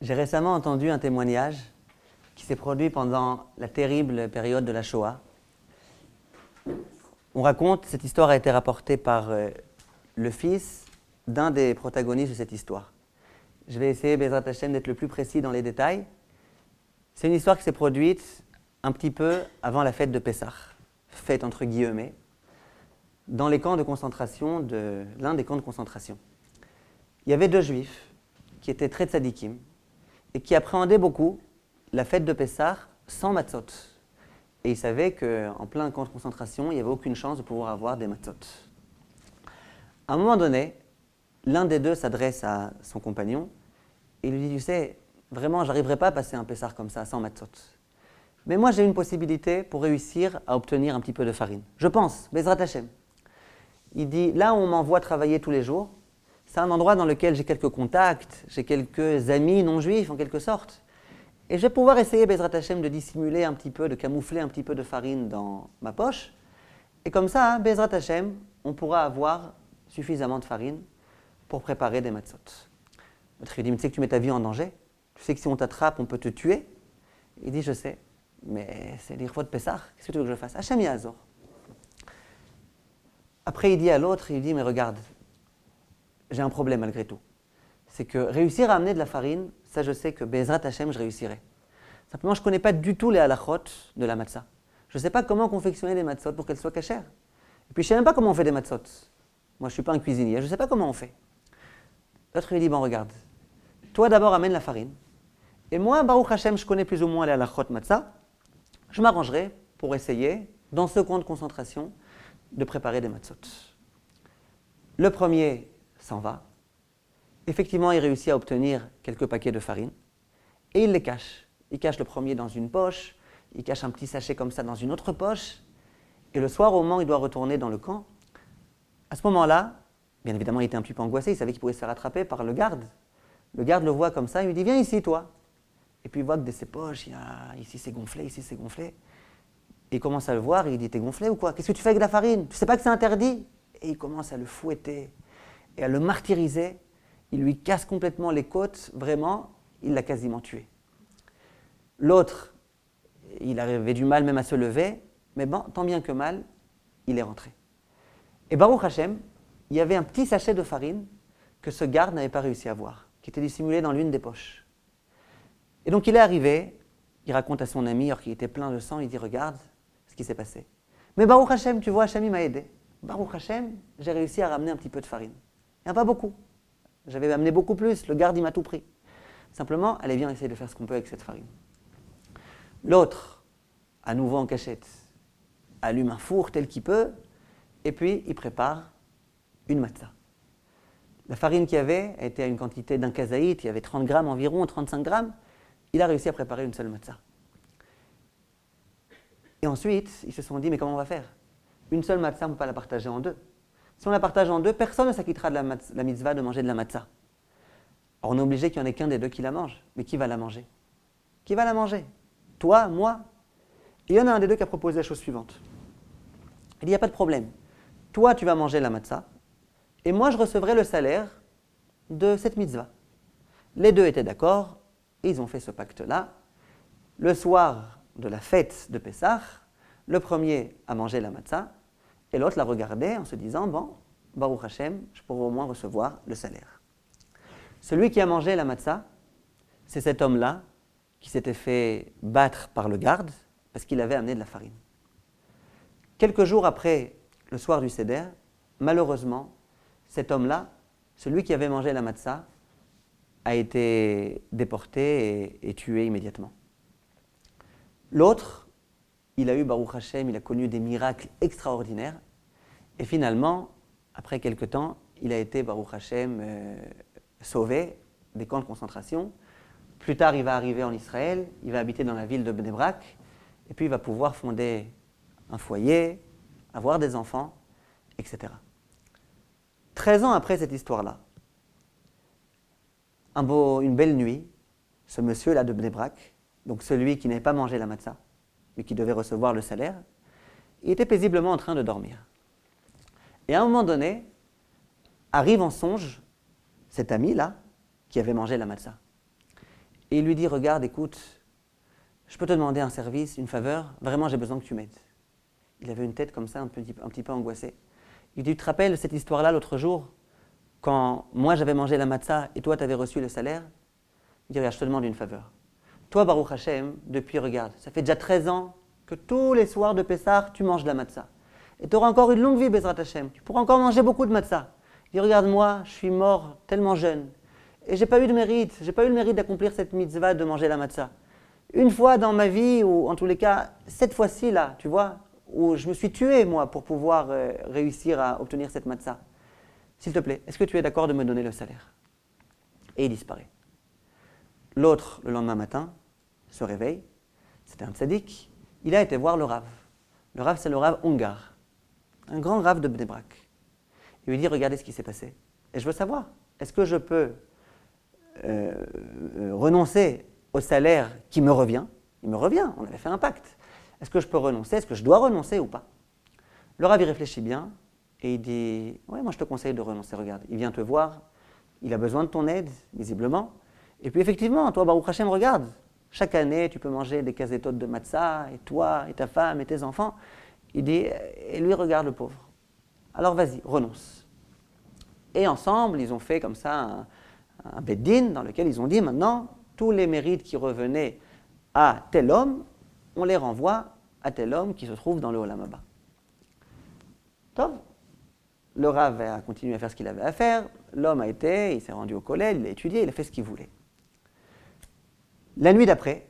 J'ai récemment entendu un témoignage qui s'est produit pendant la terrible période de la Shoah. On raconte, cette histoire a été rapportée par le fils d'un des protagonistes de cette histoire. Je vais essayer, Bezrat Hashem, d'être le plus précis dans les détails. C'est une histoire qui s'est produite un petit peu avant la fête de Pessah, fête entre guillemets, dans les camps de concentration de l'un des camps de concentration. Il y avait deux juifs qui étaient très tzadikim et qui appréhendaient beaucoup la fête de Pessah sans matzot. Et ils savaient qu'en plein camp de concentration, il n'y avait aucune chance de pouvoir avoir des matzot. À un moment donné, l'un des deux s'adresse à son compagnon et lui dit « Tu sais, vraiment, je n'arriverai pas à passer un Pessah comme ça, sans matzot. Mais moi, j'ai une possibilité pour réussir à obtenir un petit peu de farine. Je pense, Bezrat Hashem. » Il dit « Là où on m'envoie travailler tous les jours, c'est un endroit dans lequel j'ai quelques contacts, j'ai quelques amis non-juifs en quelque sorte. Et je vais pouvoir essayer, Bezrat Hashem, de dissimuler un petit peu, de camoufler un petit peu de farine dans ma poche. Et comme ça, Bezrat Hashem, on pourra avoir suffisamment de farine pour préparer des matzot. » L'autre lui dit « Mais tu sais que tu mets ta vie en danger? Tu sais que si on t'attrape, on peut te tuer ?» Il dit « Je sais, mais c'est l'Irfot de Pessah, qu'est-ce que tu veux que je fasse? Hashem Ya'azor. » Après, il dit à l'autre, il dit « Mais regarde, j'ai un problème malgré tout. C'est que réussir à amener de la farine, ça je sais que Bezrat Hashem, je réussirai. Simplement, je ne connais pas du tout les halachot de la matzah. Je ne sais pas comment confectionner des matzot pour qu'elles soient cachères. Et puis, je ne sais même pas comment on fait des matzot. Moi, je ne suis pas un cuisinier, je ne sais pas comment on fait. » L'autre lui dit « Bon, regarde, toi d'abord amène la farine. Et moi, Baruch Hashem, je connais plus ou moins les halachot matzah. Je m'arrangerai pour essayer, dans ce camp de concentration, de préparer des matzot. » Le premier s'en va. Effectivement, il réussit à obtenir quelques paquets de farine et il les cache. Il cache le premier dans une poche, il cache un petit sachet comme ça dans une autre poche. Et le soir, au moment où il doit retourner dans le camp, à ce moment-là, bien évidemment, il était un petit peu angoissé, il savait qu'il pouvait se faire attraper par le garde. Le garde le voit comme ça, il lui dit « Viens ici, toi !» Et puis il voit que de ses poches, ici c'est gonflé, ici c'est gonflé. Et il commence à le voir et il dit « T'es gonflé ou quoi? Qu'est-ce que tu fais avec la farine? Tu sais pas que c'est interdit ?» Et il commence à le fouetter et à le martyriser. Il lui casse complètement les côtes, vraiment, il l'a quasiment tué. L'autre, il avait du mal même à se lever, mais bon, tant bien que mal, il est rentré. Et Baruch Hashem, il y avait un petit sachet de farine que ce garde n'avait pas réussi à voir, qui était dissimulé dans l'une des poches. Et donc il est arrivé, il raconte à son ami, alors qu'il était plein de sang, il dit « Regarde ce qui s'est passé. Mais Baruch Hashem, tu vois, Hashem il m'a aidé. Baruch Hashem, j'ai réussi à ramener un petit peu de farine. Il n'y en a pas beaucoup. J'avais amené beaucoup plus, le garde il m'a tout pris. Simplement, allez viens essayer de faire ce qu'on peut avec cette farine. » L'autre, à nouveau en cachette, allume un four tel qu'il peut, et puis il prépare une matzah. La farine qu'il y avait était à une quantité d'un kazaït, il y avait 30 grammes environ, 35 grammes. Il a réussi à préparer une seule matzah. Et ensuite, ils se sont dit, mais comment on va faire? Une seule matzah, on ne peut pas la partager en deux. Si on la partage en deux, personne ne s'acquittera de la mitzvah de manger de la matzah. Alors on est obligé qu'il n'y en ait qu'un des deux qui la mange. Mais qui va la manger? Qui va la manger? Toi, moi? Et il y en a un des deux qui a proposé la chose suivante. Il dit, il n'y a pas de problème. Toi, tu vas manger la matzah, et moi, je recevrai le salaire de cette mitzvah. Les deux étaient d'accord, et ils ont fait ce pacte-là. Le soir de la fête de Pessah, le premier a mangé la matzah, et l'autre la regardait en se disant « Bon, Baruch Hashem, je pourrai au moins recevoir le salaire. » Celui qui a mangé la matzah, c'est cet homme-là qui s'était fait battre par le garde parce qu'il avait amené de la farine. Quelques jours après le soir du Seder, malheureusement, cet homme-là, celui qui avait mangé la matzah, a été déporté et tué immédiatement. L'autre, il a eu Baruch Hashem, il a connu des miracles extraordinaires. Et finalement, après quelque temps, il a été Baruch Hashem sauvé des camps de concentration. Plus tard, il va arriver en Israël, il va habiter dans la ville de Bnei Brak, et puis il va pouvoir fonder un foyer, avoir des enfants, etc. 13 ans après cette histoire-là, une belle nuit, ce monsieur-là de Bnei Brak, donc celui qui n'avait pas mangé la matzah, mais qui devait recevoir le salaire, il était paisiblement en train de dormir. Et à un moment donné, arrive en songe cet ami-là qui avait mangé la matzah. Et il lui dit, regarde, écoute, je peux te demander un service, une faveur, vraiment j'ai besoin que tu m'aides. Il avait une tête comme ça, un petit peu angoissée. Il dit, tu te rappelles cette histoire-là l'autre jour, quand moi j'avais mangé la matzah et toi tu avais reçu le salaire? Il dit, regarde, je te demande une faveur. Toi, Baruch Hashem, depuis, regarde, ça fait déjà 13 ans que tous les soirs de Pessah, tu manges de la matzah. Et tu auras encore une longue vie, Bezrat Hashem. Tu pourras encore manger beaucoup de matzah. Il dit, regarde, moi, je suis mort tellement jeune. Et j'ai pas eu le mérite d'accomplir cette mitzvah de manger la matzah. Une fois dans ma vie, ou en tous les cas, cette fois-ci là, tu vois, où je me suis tué, moi, pour pouvoir réussir à obtenir cette matzah. S'il te plaît, est-ce que tu es d'accord de me donner le salaire? Et il disparaît. L'autre, le lendemain matin, se réveille. C'était un tzaddik. Il a été voir le Rav. Le Rav, c'est le Rav Ongar, un grand Rav de Bnei Brak. Il lui dit, regardez ce qui s'est passé. Et je veux savoir, est-ce que je peux renoncer au salaire qui me revient? Il me revient, on avait fait un pacte. Est-ce que je peux renoncer? Est-ce que je dois renoncer ou pas? Le Rav y réfléchit bien et il dit, ouais, moi je te conseille de renoncer, regarde. Il vient te voir, il a besoin de ton aide, visiblement. Et puis effectivement, toi, Baruch Hashem, regarde. Chaque année, tu peux manger des kasétotes de matzah, et toi, et ta femme, et tes enfants. Il dit, et lui, regarde le pauvre. Alors vas-y, renonce. Et ensemble, ils ont fait comme ça un bed-din dans lequel ils ont dit, maintenant, tous les mérites qui revenaient à tel homme, on les renvoie à tel homme qui se trouve dans le Olam Haba. Top. Le Rav a continué à faire ce qu'il avait à faire. L'homme il s'est rendu au collège, il a étudié, il a fait ce qu'il voulait. La nuit d'après,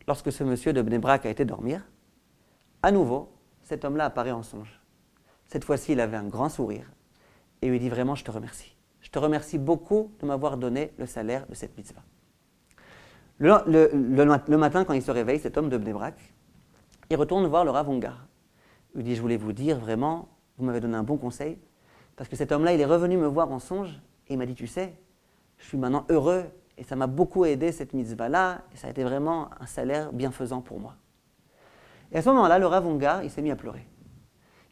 lorsque ce monsieur de Bnei Brak a été dormir, à nouveau, cet homme-là apparaît en songe. Cette fois-ci, il avait un grand sourire et lui dit vraiment, je te remercie. Je te remercie beaucoup de m'avoir donné le salaire de cette mitzvah. Le matin, quand il se réveille, cet homme de Bnei Brak, il retourne voir le Rav Ongar. Il lui dit, je voulais vous dire vraiment, vous m'avez donné un bon conseil, parce que cet homme-là, il est revenu me voir en songe et il m'a dit, tu sais, je suis maintenant heureux et ça m'a beaucoup aidé cette mitzvah-là et ça a été vraiment un salaire bienfaisant pour moi. Et à ce moment-là, le Rav Ongar, il s'est mis à pleurer.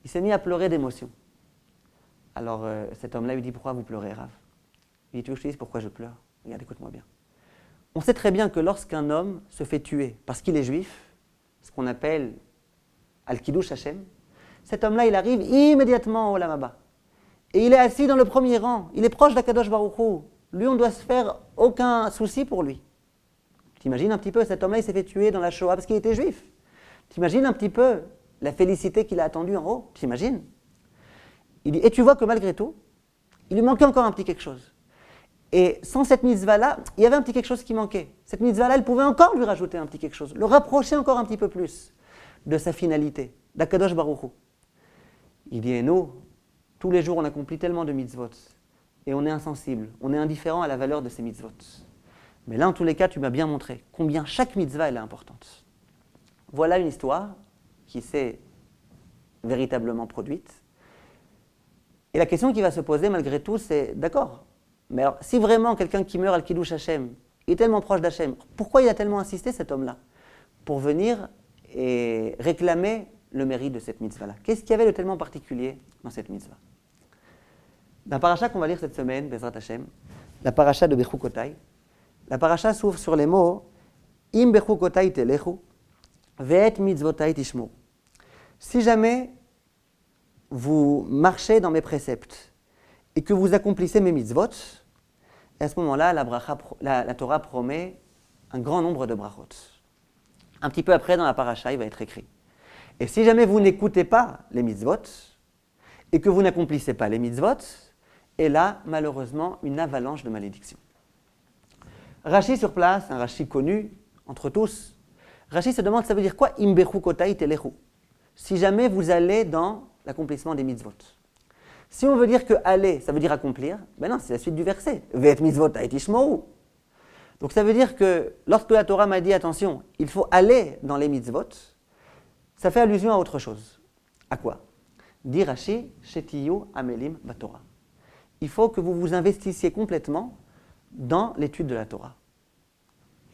Il s'est mis à pleurer d'émotion. Alors cet homme-là lui dit, pourquoi vous pleurez, Rav? Il dit, tu veux que je te dise pourquoi je pleure? Regarde, écoute-moi bien. On sait très bien que lorsqu'un homme se fait tuer parce qu'il est juif, ce qu'on appelle Al-Kiddush Hashem, cet homme-là, il arrive immédiatement au Olam Haba. Et il est assis dans le premier rang. Il est proche d'Akadosh Baruch Hu. Lui, on ne doit se faire aucun souci pour lui. T'imagines un petit peu, cet homme-là, il s'est fait tuer dans la Shoah parce qu'il était juif. T'imagines un petit peu la félicité qu'il a attendue en haut. T'imagines? Il dit, et tu vois que malgré tout, il lui manquait encore un petit quelque chose. Et sans cette mitzvah-là, il y avait un petit quelque chose qui manquait. Cette mitzvah-là, elle pouvait encore lui rajouter un petit quelque chose, le rapprocher encore un petit peu plus de sa finalité, d'Akadosh Baruch Hu. Il dit, et nous, tous les jours, on accomplit tellement de mitzvot, et on est insensible, on est indifférent à la valeur de ces mitzvot. Mais là, en tous les cas, tu m'as bien montré combien chaque mitzvah elle est importante. Voilà une histoire qui s'est véritablement produite. Et la question qui va se poser malgré tout, c'est, d'accord, mais alors, si vraiment quelqu'un qui meurt al-Kiddush Hashem est tellement proche d'Hashem, pourquoi il a tellement insisté, cet homme-là, pour venir et réclamer le mérite de cette mitzvah-là? Qu'est-ce qu'il y avait de tellement particulier dans cette mitzvah? La paracha qu'on va lire cette semaine, Bezrat Hashem, la paracha de Bechukotai, la paracha s'ouvre sur les mots « Im Bechukotai telechu, ve'et mitzvotai tishmu ». Si jamais vous marchez dans mes préceptes et que vous accomplissez mes mitzvot, et à ce moment-là, la Torah promet un grand nombre de brachot. Un petit peu après, dans la paracha, il va être écrit. Et si jamais vous n'écoutez pas les mitzvot, et que vous n'accomplissez pas les mitzvot, et là, malheureusement, une avalanche de malédictions. Rashi sur place, un Rashi connu entre tous, Rashi se demande, ça veut dire quoi? Imbechu kotai telechu. Si jamais vous allez dans l'accomplissement des mitzvot. Si on veut dire que aller, ça veut dire accomplir, ben non, c'est la suite du verset. Ve'et mitzvot tishmou. Donc ça veut dire que lorsque la Torah m'a dit attention, il faut aller dans les mitzvot, ça fait allusion à autre chose. À quoi? Dit Rashi, shetiyu amelim batorah. Il faut que vous vous investissiez complètement dans l'étude de la Torah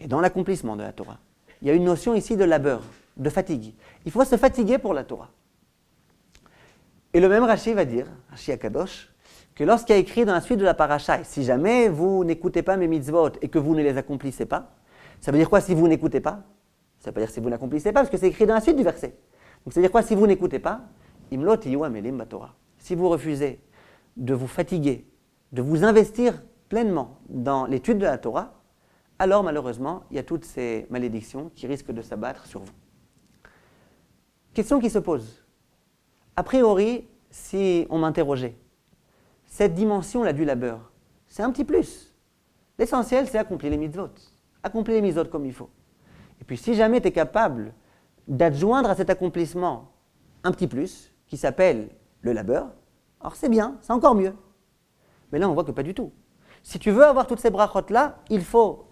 et dans l'accomplissement de la Torah. Il y a une notion ici de labeur, de fatigue. Il faut se fatiguer pour la Torah. Et le même Rashi va dire, Rashi Akadosh, que lorsqu'il y a écrit dans la suite de la paracha, si jamais vous n'écoutez pas mes mitzvot et que vous ne les accomplissez pas, Ça veut dire quoi si vous n'écoutez pas? Ça veut pas dire si vous n'accomplissez pas, parce que c'est écrit dans la suite du verset. Donc ça veut dire quoi si vous n'écoutez pas? Imlo tiyu amelim batorah. Si vous refusez de vous fatiguer, de vous investir pleinement dans l'étude de la Torah, alors malheureusement, il y a toutes ces malédictions qui risquent de s'abattre sur vous. Question qui se pose. A priori, si on m'interrogeait, cette dimension-là du labeur, c'est un petit plus. L'essentiel, c'est accomplir les mitzvot. Accomplir les mitzvot comme il faut. Et puis si jamais tu es capable d'adjoindre à cet accomplissement un petit plus, qui s'appelle le labeur, alors c'est bien, c'est encore mieux. Mais là, on voit que pas du tout. Si tu veux avoir toutes ces brachot-là, il faut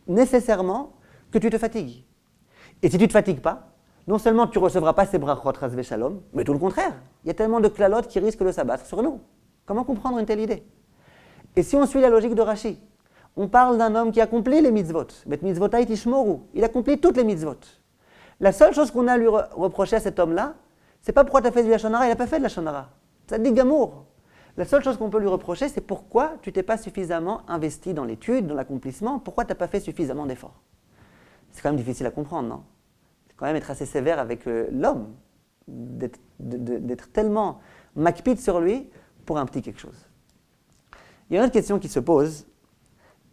nécessairement que tu te fatigues. Et si tu ne te fatigues pas, non seulement tu ne recevras pas ces brachot rasvé shalom, mais tout le contraire. Il y a tellement de klalotes qui risquent de s'abattre sur nous. Comment comprendre une telle idée? Et si on suit la logique de Rashi, on parle d'un homme qui accomplit les mitzvot. Bet mitzvotai tishmoru. Il accomplit toutes les mitzvot. La seule chose qu'on a à lui reprocher à cet homme-là, c'est pas pourquoi tu as fait du lashon hara, il n'a pas fait de lashon hara. Ça dit gamour. La seule chose qu'on peut lui reprocher, c'est pourquoi tu t'es pas suffisamment investi dans l'étude, dans l'accomplissement, pourquoi tu n'as pas fait suffisamment d'efforts. C'est quand même difficile à comprendre, non? C'est quand même être assez sévère avec l'homme, d'être tellement makpid sur lui pour un petit quelque chose. Il y a une autre question qui se pose,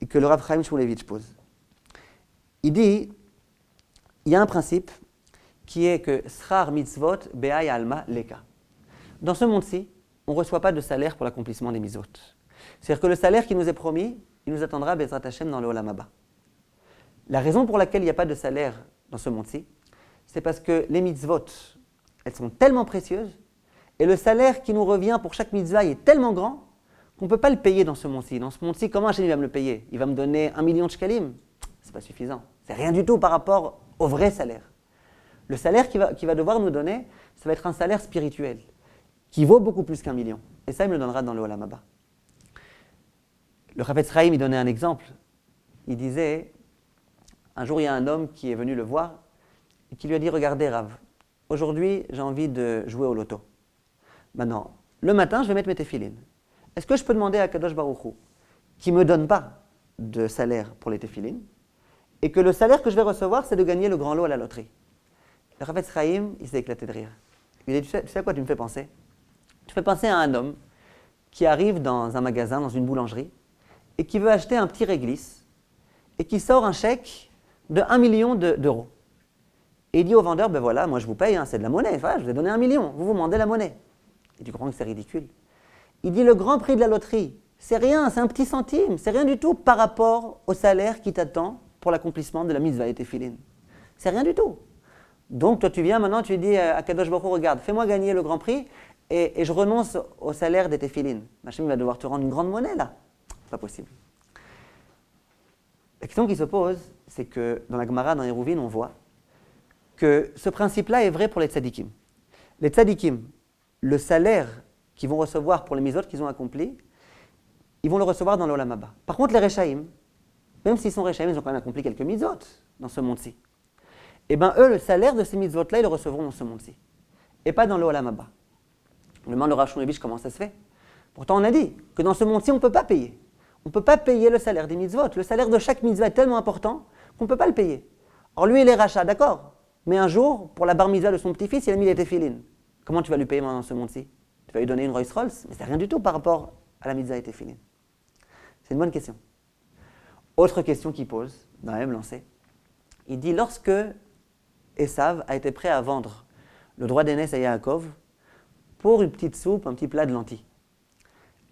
et que le Rav Chaim Shmulevitch pose. Il dit, il y a un principe qui est que Schar mitzvot be'ay alma leka. Dans ce monde-ci, on ne reçoit pas de salaire pour l'accomplissement des mitzvot. C'est-à-dire que le salaire qui nous est promis, il nous attendra Bezrat Hashem dans le Olam Haba. La raison pour laquelle il n'y a pas de salaire dans ce monde-ci, c'est parce que les mitzvot, elles sont tellement précieuses, et le salaire qui nous revient pour chaque mitzvah est tellement grand, qu'on ne peut pas le payer dans ce monde-ci. Dans ce monde-ci, comment Hashem va me le payer? Il va me donner 1 million de shkalim? Ce n'est pas suffisant. C'est rien du tout par rapport au vrai salaire. Le salaire qu'il va devoir nous donner, ça va être un salaire spirituel, qui vaut beaucoup plus qu'1 million. Et ça, il me le donnera dans le Olam Haba. Le Chafetz Chaim, il donnait un exemple. Il disait, un jour, il y a un homme qui est venu le voir, et qui lui a dit, regardez Rav, aujourd'hui, j'ai envie de jouer au loto. Maintenant, le matin, je vais mettre mes téfilines. Est-ce que je peux demander à Kadosh Baruch Hu, qui ne me donne pas de salaire pour les téfilines, et que le salaire que je vais recevoir, c'est de gagner le grand lot à la loterie? Le Chafetz Chaim, il s'est éclaté de rire. Il dit, tu sais à quoi tu me fais penser? Tu fais penser à un homme qui arrive dans un magasin, dans une boulangerie, et qui veut acheter un petit réglisse, et qui sort un chèque de 1 million d'euros. Et il dit au vendeur, ben voilà, moi je vous paye, c'est de la monnaie, voilà, je vous ai donné 1 million, vous demandez la monnaie. Et tu comprends que c'est ridicule. Il dit, le grand prix de la loterie, c'est rien, c'est un petit centime, c'est rien du tout par rapport au salaire qui t'attend pour l'accomplissement de la mitzvah et téfilin. C'est rien du tout. Donc toi tu viens maintenant, tu dis à Kadosh Baruch Hu, regarde, fais-moi gagner le grand prix et je renonce au salaire des téfilin. Hachem va devoir te rendre une grande monnaie là. C'est pas possible. La question qui se pose, c'est que dans la Gemara, dans Eruvin, on voit que ce principe-là est vrai pour les tzadikim. Les tzadikim, le salaire qu'ils vont recevoir pour les mitzvot qu'ils ont accomplis, ils vont le recevoir dans l'Olam Haba. Par contre, les Rechaïm, même s'ils sont Rechaïm, ils ont quand même accompli quelques mitzvot dans ce monde-ci. Et bien eux, le salaire de ces mitzvot-là, ils le recevront dans ce monde-ci. Et pas dans l'Olam Haba. On demande au Rav Shmulevitch comment ça se fait. Pourtant, on a dit que dans ce monde-ci, on ne peut pas payer. On ne peut pas payer le salaire des mitzvot. Le salaire de chaque mitzvah est tellement important qu'on ne peut pas le payer. Alors lui, il est rachat, d'accord. Mais un jour, pour la bar mitzvah de son petit-fils, il a mis les téfilines. Comment tu vas lui payer dans ce monde-ci? Tu vas lui donner une Rolls-Royce? Mais c'est rien du tout par rapport à la mitzvah et téfilines. C'est une bonne question. Autre question qu'il pose, dans la même lancée. Il dit, lorsque Esav a été prêt à vendre le droit d'aînesse à Yaakov pour une petite soupe, un petit plat de lentilles.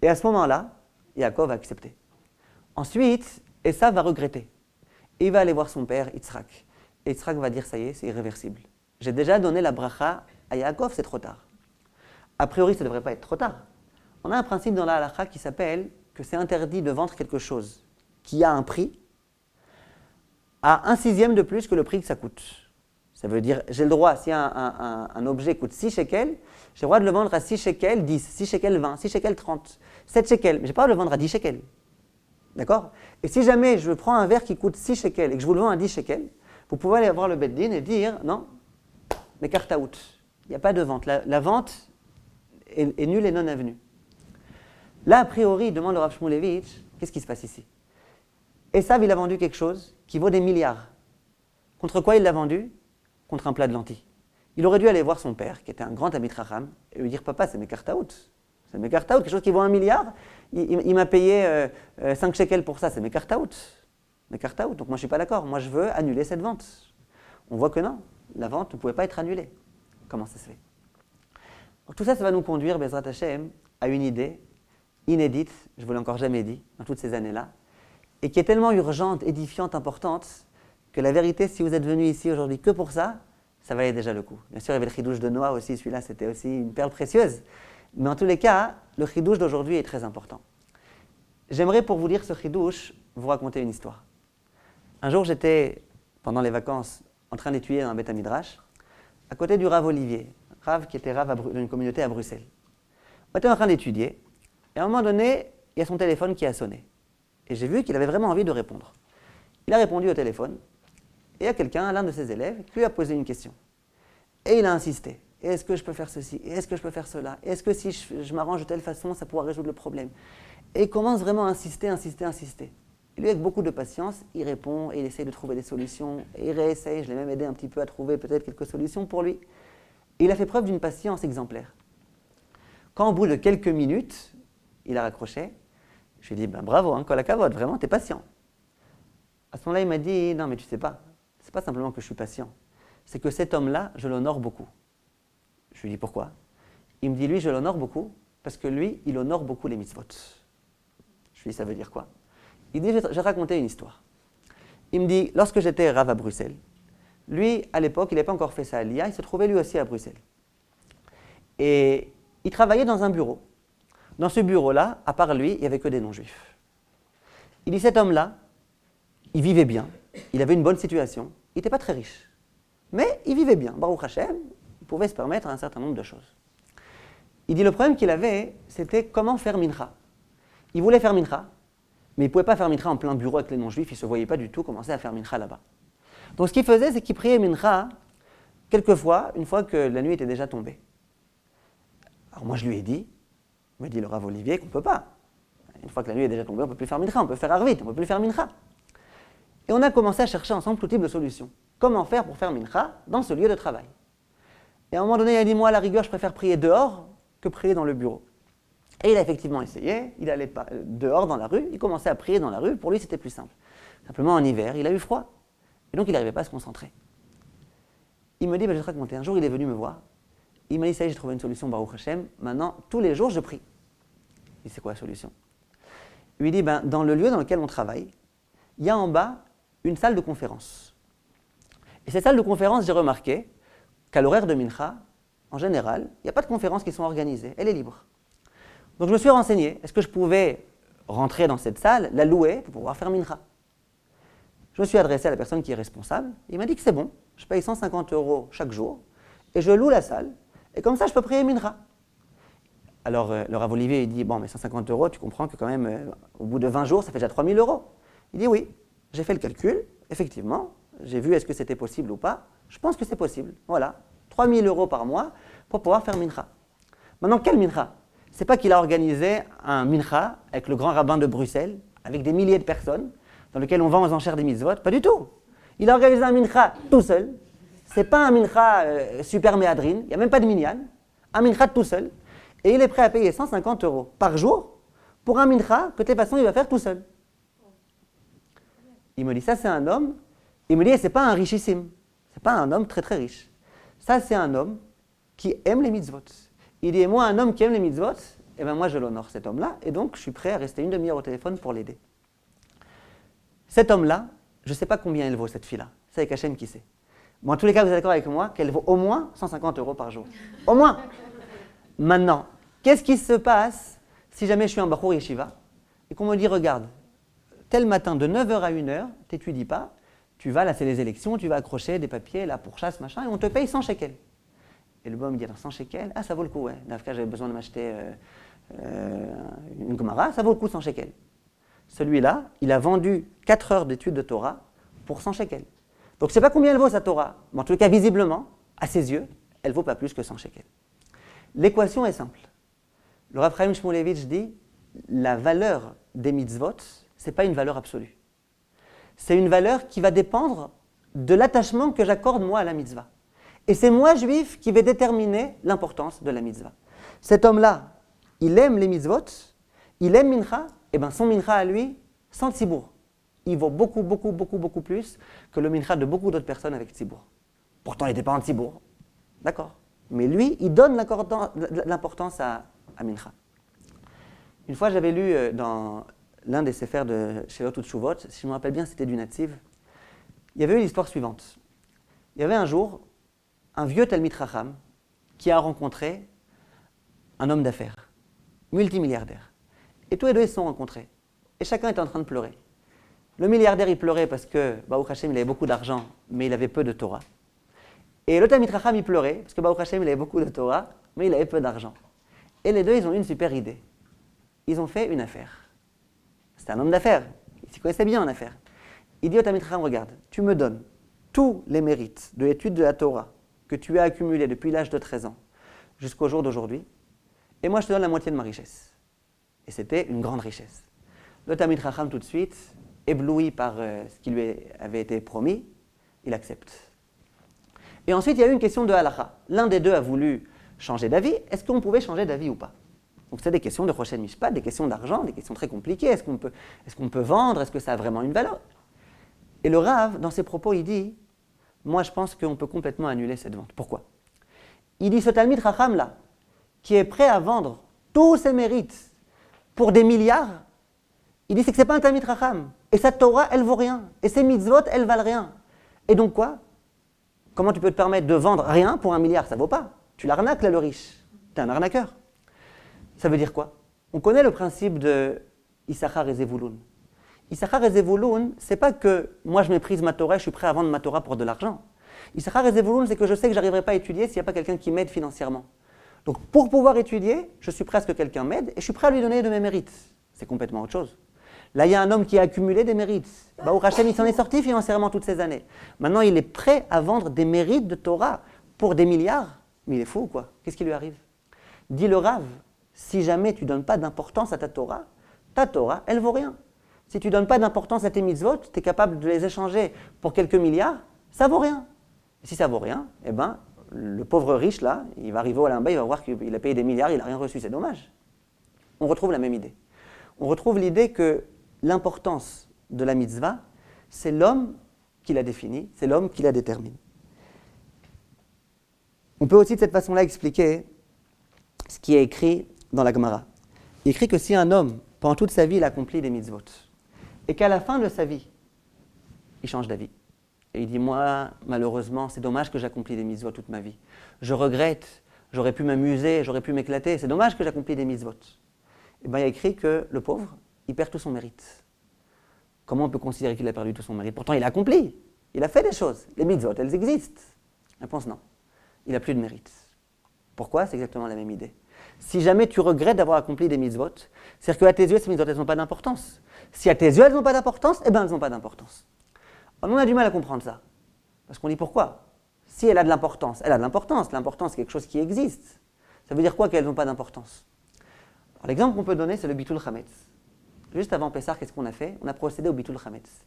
Et à ce moment-là, Yaakov a accepté. Ensuite, Esav va regretter. Et il va aller voir son père, Yitzhak. Et Yitzhak va dire, ça y est, c'est irréversible. J'ai déjà donné la bracha à Yaakov, c'est trop tard. A priori, ça ne devrait pas être trop tard. On a un principe dans la halakha qui s'appelle que c'est interdit de vendre quelque chose qui a un prix à 1/6 de plus que le prix que ça coûte. Ça veut dire, j'ai le droit, si un objet coûte 6 shekels, j'ai le droit de le vendre à 6 shekels 10, 6 shekels 20, 6 shekels 30, 7 shekels, mais je n'ai pas le droit de le vendre à 10 shekels. D'accord? Et si jamais je prends un verre qui coûte 6 shekels et que je vous le vends à 10 shekels, vous pouvez aller voir le Beddin et dire, non, mais carte out. Il n'y a pas de vente. La vente est nulle et non avenue. Là, a priori, demande le Rav Shmulevitch, qu'est-ce qui se passe ici? Esav, il a vendu quelque chose qui vaut des milliards. Contre quoi il l'a vendu? Contre un plat de lentilles. Il aurait dû aller voir son père, qui était un grand Talmid Chacham, et lui dire, papa, c'est mes cartes out. C'est mes cartes out, quelque chose qui vaut 1 milliard. Il m'a payé 5 shekels pour ça, c'est mes cartes out. Mes cartes out, donc moi je ne suis pas d'accord. Moi je veux annuler cette vente. On voit que non, la vente ne pouvait pas être annulée. Comment ça se fait? Donc, tout ça, ça va nous conduire, Bezrat Hashem, à une idée inédite, je ne vous l'ai encore jamais dit, dans toutes ces années-là, et qui est tellement urgente, édifiante, importante, que la vérité, si vous êtes venu ici aujourd'hui que pour ça, ça valait déjà le coup. Bien sûr, il y avait le chidouche de Noah aussi, celui-là, c'était aussi une perle précieuse. Mais en tous les cas, le chidouche d'aujourd'hui est très important. J'aimerais, pour vous lire ce chidouche, vous raconter une histoire. Un jour, j'étais, pendant les vacances, en train d'étudier dans un Beth Midrash, à côté du Rav Olivier, Rav qui était Rav d'une communauté à Bruxelles. On était en train d'étudier, et à un moment donné, il y a son téléphone qui a sonné. Et j'ai vu qu'il avait vraiment envie de répondre. Il a répondu au téléphone, et il y a quelqu'un, l'un de ses élèves, qui lui a posé une question. Et il a insisté. Est-ce que je peux faire ceci? Est-ce que je peux faire cela? Est-ce que si je m'arrange de telle façon, ça pourra résoudre le problème? Et il commence vraiment à insister. Et lui, avec beaucoup de patience, il répond et il essaye de trouver des solutions. Et il réessaye, je l'ai même aidé un petit peu à trouver peut-être quelques solutions pour lui. Et il a fait preuve d'une patience exemplaire. Quand au bout de quelques minutes, il a raccroché, je lui ai dit, bravo, hein, kol hakavod, vraiment, t'es patient. À ce moment-là, il m'a dit, non mais tu sais pas, c'est pas simplement que je suis patient, c'est que cet homme-là, je l'honore beaucoup. Je lui dis pourquoi? Il me dit, lui, je l'honore beaucoup, parce que lui, il honore beaucoup les mitzvot. Je lui dis, ça veut dire quoi? Il dit, j'ai raconté une histoire. Il me dit, lorsque j'étais Rav à Bruxelles, lui, à l'époque, il n'avait pas encore fait sa Aliyah, il se trouvait lui aussi à Bruxelles. Et il travaillait dans un bureau. Dans ce bureau-là, à part lui, il n'y avait que des non-juifs. Il dit, cet homme-là, il vivait bien, il avait une bonne situation, il n'était pas très riche. Mais il vivait bien, Baruch Hashem, il pouvait se permettre un certain nombre de choses. Il dit, le problème qu'il avait, c'était comment faire mincha. Il voulait faire mincha, mais il ne pouvait pas faire mincha en plein bureau avec les non-juifs, il ne se voyait pas du tout commencer à faire mincha là-bas. Donc ce qu'il faisait, c'est qu'il priait mincha quelquefois, une fois que la nuit était déjà tombée. Alors moi je lui ai dit, me dit le Rav Olivier, qu'on ne peut pas. Une fois que la nuit est déjà tombée, on ne peut plus faire mincha, on peut faire arvit, on ne peut plus faire mincha. Et on a commencé à chercher ensemble tout type de solutions. Comment faire pour faire mincha dans ce lieu de travail? Et à un moment donné, il a dit, moi à la rigueur, je préfère prier dehors que prier dans le bureau. Et il a effectivement essayé, il allait dehors dans la rue, il commençait à prier dans la rue, pour lui c'était plus simple. Simplement en hiver, il a eu froid, et donc il n'arrivait pas à se concentrer. Il me dit, je vais te raconter, un jour il est venu me voir, il m'a dit, ça y est, j'ai trouvé une solution, Baruch Hashem, maintenant tous les jours je prie. Il dit, c'est quoi la solution? Il lui dit, dans le lieu dans lequel on travaille, il y a en bas une salle de conférence. Et cette salle de conférence, j'ai remarqué qu'à l'horaire de Mincha, en général, il n'y a pas de conférences qui sont organisées, elle est libre. Donc je me suis renseigné, est-ce que je pouvais rentrer dans cette salle, la louer pour pouvoir faire mincha? Je me suis adressé à la personne qui est responsable, il m'a dit que c'est bon, je paye 150 € chaque jour, et je loue la salle, et comme ça je peux prier mincha. Alors le Rav Olivier il dit, bon mais 150 €, tu comprends que quand même, au bout de 20 jours, ça fait déjà 3000 €. Il dit oui, j'ai fait le calcul, effectivement, j'ai vu est-ce que c'était possible ou pas, je pense que c'est possible, voilà, 3000 € par mois pour pouvoir faire mincha. Maintenant, quel mincha? C'est pas qu'il a organisé un mincha avec le grand rabbin de Bruxelles, avec des milliers de personnes, dans lequel on vend aux enchères des mitzvot, pas du tout. Il a organisé un mincha tout seul. C'est pas un mincha super méadrine, il n'y a même pas de minyan, un mincha tout seul. Et il est prêt à payer 150 € par jour pour un mincha que de toute façon il va faire tout seul. Il me dit, ça c'est un homme, il me dit, c'est pas un richissime, c'est pas un homme très très riche. Ça c'est un homme qui aime les mitzvot. Il dit, moi, un homme qui aime les mitzvot, eh ben moi je l'honore, cet homme-là, et donc je suis prêt à rester une demi-heure au téléphone pour l'aider. Cet homme-là, je ne sais pas combien elle vaut, cette fille-là. C'est avec Hachem qui sait. Bon, en tous les cas, vous êtes d'accord avec moi qu'elle vaut au moins 150 € par jour. Au moins. Maintenant, qu'est-ce qui se passe si jamais je suis un Bachour Yeshiva et qu'on me dit, regarde, tel matin de 9h à 1h, tu n'étudies pas, tu vas, là c'est les élections, tu vas accrocher des papiers, là pour chasse, machin, et on te paye 100 shekels. Et le bon me dit, alors 100 shekels, ah ça vaut le coup, ouais. Nafka, j'avais besoin de m'acheter une Gemara, ça vaut le coup 100 shekels. Celui-là, il a vendu 4 heures d'études de Torah pour 100 shekels. Donc je ne sais pas combien elle vaut sa Torah, mais en tout cas, visiblement, à ses yeux, elle ne vaut pas plus que 100 shekels. L'équation est simple. Le Rav Chaim Shmulevitch dit, la valeur des mitzvot, ce n'est pas une valeur absolue. C'est une valeur qui va dépendre de l'attachement que j'accorde moi à la mitzvah. Et c'est moi, juif, qui vais déterminer l'importance de la mitzvah. Cet homme-là, il aime les mitzvot, il aime mincha, et bien son mincha à lui, sans tzibour. Il vaut beaucoup, beaucoup, beaucoup, beaucoup plus que le mincha de beaucoup d'autres personnes avec tzibour. Pourtant, il n'était pas en tzibour. D'accord. Mais lui, il donne l'importance à mincha. Une fois, j'avais lu dans l'un des sefers de Sheilot Utshuvot, si je me rappelle bien, c'était du Nativ, il y avait eu l'histoire suivante. Il y avait un jour un vieux Talmid Chacham qui a rencontré un homme d'affaires, multimilliardaire. Et tous les deux, ils se sont rencontrés. Et chacun était en train de pleurer. Le milliardaire, il pleurait parce que, Baruch Hashem, il avait beaucoup d'argent, mais il avait peu de Torah. Et le Talmid Chacham, il pleurait parce que, Baruch Hashem, il avait beaucoup de Torah, mais il avait peu d'argent. Et les deux, ils ont eu une super idée. Ils ont fait une affaire. C'était un homme d'affaires. Il s'y connaissait bien en affaires. Il dit au Talmid Chacham, regarde, tu me donnes tous les mérites de l'étude de la Torah que tu as accumulés depuis l'âge de 13 ans jusqu'au jour d'aujourd'hui, et moi je te donne la moitié de ma richesse. Et c'était une grande richesse. Le Talmid Chacham, tout de suite, ébloui par ce qui lui avait été promis, il accepte. Et ensuite, il y a eu une question de halakha. L'un des deux a voulu changer d'avis. Est-ce qu'on pouvait changer d'avis ou pas? Donc c'est des questions de Choshen Mishpat, des questions d'argent, des questions très compliquées. Est-ce qu'on peut vendre? Est-ce que ça a vraiment une valeur? Et le Rav, dans ses propos, il dit, moi je pense qu'on peut complètement annuler cette vente. Pourquoi? Il dit, ce Talmid Chacham là, qui est prêt à vendre tous ses mérites pour des milliards, il dit, c'est que ce n'est pas un Talmid Chacham. Et sa Torah, elle vaut rien. Et ses mitzvot, elles valent rien. Et donc quoi? Comment tu peux te permettre de vendre rien pour 1 milliard? Ça ne vaut pas. Tu l'arnaques là, le riche. Tu es un arnaqueur. Ça veut dire quoi? On connaît le principe de Issachar et Zevulun. Issachar et Zevulun, c'est pas que moi je méprise ma Torah et je suis prêt à vendre ma Torah pour de l'argent. Issachar et Zevulun, c'est que je sais que je n'arriverai pas à étudier s'il n'y a pas quelqu'un qui m'aide financièrement. Donc pour pouvoir étudier, je suis prêt à ce que quelqu'un m'aide et je suis prêt à lui donner de mes mérites. C'est complètement autre chose. Là, il y a un homme qui a accumulé des mérites. Baruch Hashem, il s'en est sorti financièrement toutes ces années. Maintenant, il est prêt à vendre des mérites de Torah pour des milliards. Mais il est fou ou quoi? Qu'est-ce qui lui arrive? Dit le Rav, si jamais tu ne donnes pas d'importance à ta Torah, elle vaut rien. Si tu ne donnes pas d'importance à tes mitzvot, tu es capable de les échanger pour quelques milliards, ça vaut rien. Et si ça vaut rien, eh ben, le pauvre riche là, il va arriver au Limba, il va voir qu'il a payé des milliards, il n'a rien reçu, c'est dommage. On retrouve la même idée. On retrouve l'idée que l'importance de la mitzvah, c'est l'homme qui la définit, c'est l'homme qui la détermine. On peut aussi de cette façon-là expliquer ce qui est écrit dans la Gemara. Il est écrit que si un homme, pendant toute sa vie, il accomplit des mitzvot, et qu'à la fin de sa vie, il change d'avis, et il dit, moi, malheureusement, c'est dommage que j'accomplis des mitzvot toute ma vie. Je regrette, j'aurais pu m'amuser, j'aurais pu m'éclater, c'est dommage que j'accomplis des mitzvot. Et bien, il y a écrit que le pauvre, il perd tout son mérite. Comment on peut considérer qu'il a perdu tout son mérite? Pourtant, il a accompli, il a fait des choses. Les mitzvot, elles existent. La réponse, non. Il n'a plus de mérite. Pourquoi? C'est exactement la même idée. Si jamais tu regrettes d'avoir accompli des mitzvot, c'est-à-dire qu'à tes yeux, ces mitzvot, elles n'ont pas d'importance. Si à tes yeux, elles n'ont pas d'importance, eh bien, elles n'ont pas d'importance. Alors, on a du mal à comprendre ça. Parce qu'on dit pourquoi? Si elle a de l'importance, elle a de l'importance. L'importance, c'est quelque chose qui existe. Ça veut dire quoi qu'elles n'ont pas d'importance? Alors, l'exemple qu'on peut donner, c'est le Bitul Chametz. Juste avant Pessah, qu'est-ce qu'on a fait? On a procédé au Bitul Chametz.